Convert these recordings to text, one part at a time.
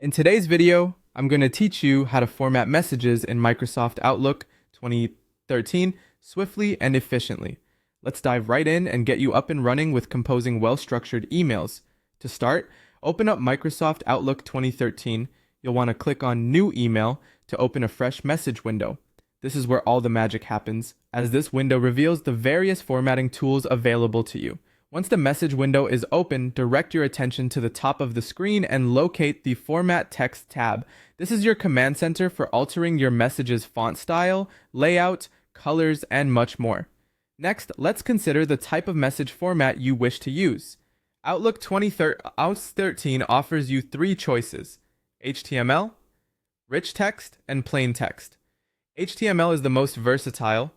In today's video, I'm going to teach you how to format messages in Microsoft Outlook 2013 swiftly and efficiently. Let's dive right in and get you up and running with composing well-structured emails. To start, open up Microsoft Outlook 2013. You'll want to click on New Email to open a fresh message window. This is where all the magic happens, as this window reveals the various formatting tools available to you. Once the message window is open, direct your attention to the top of the screen and locate the Format Text tab. This is your command center for altering your message's font style, layout, colors, and much more. Next, let's consider the type of message format you wish to use. Outlook 2013 offers you three choices: HTML, rich text, and plain text. HTML is the most versatile,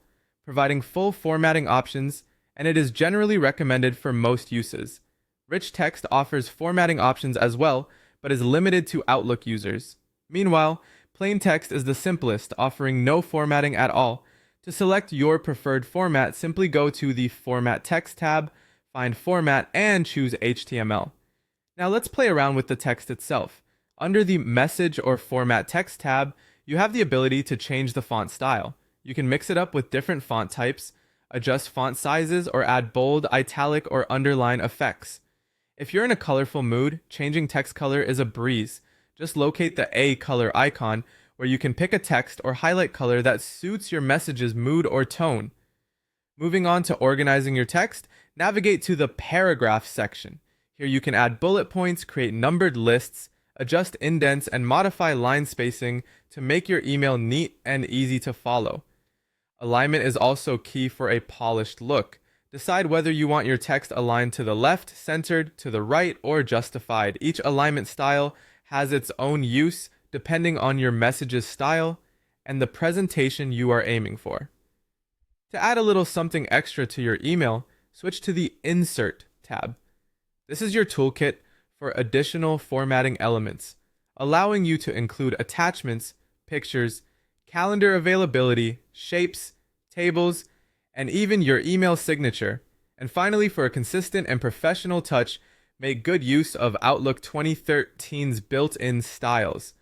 providing full formatting options, and it is generally recommended for most uses. Rich text offers formatting options as well, but is limited to Outlook users. Meanwhile, plain text is the simplest, offering no formatting at all. To select your preferred format, simply go to the Format Text tab, find Format, and choose HTML. Now let's play around with the text itself. Under the Message or Format Text tab, you have the ability to change the font style. You can mix it up with different font types, adjust font sizes, or add bold, italic, or underline effects. If you're in a colorful mood, changing text color is a breeze. Just locate the A color icon, where you can pick a text or highlight color that suits your message's mood or tone. Moving on to organizing your text, navigate to the Paragraph section. Here you can add bullet points, create numbered lists, adjust indents, and modify line spacing to make your email neat and easy to follow. Alignment is also key for a polished look. Decide whether you want your text aligned to the left, centered, to the right, or justified. Each alignment style has its own use depending on your message's style and the presentation you are aiming for. To add a little something extra to your email, switch to the Insert tab. This is your toolkit for additional formatting elements, allowing you to include attachments, pictures, calendar availability, shapes, tables, and even your email signature. And finally, for a consistent and professional touch, make good use of Outlook 2013's built-in styles.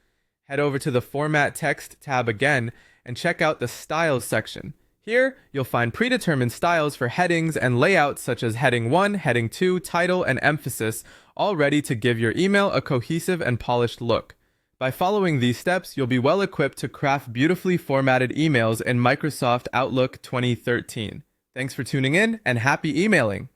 Head over to the Format Text tab again and check out the Styles section. Here, you'll find predetermined styles for headings and layouts such as Heading 1, Heading 2, Title, and Emphasis, all ready to give your email a cohesive and polished look. By following these steps, you'll be well equipped to craft beautifully formatted emails in Microsoft Outlook 2013. Thanks for tuning in, and happy emailing!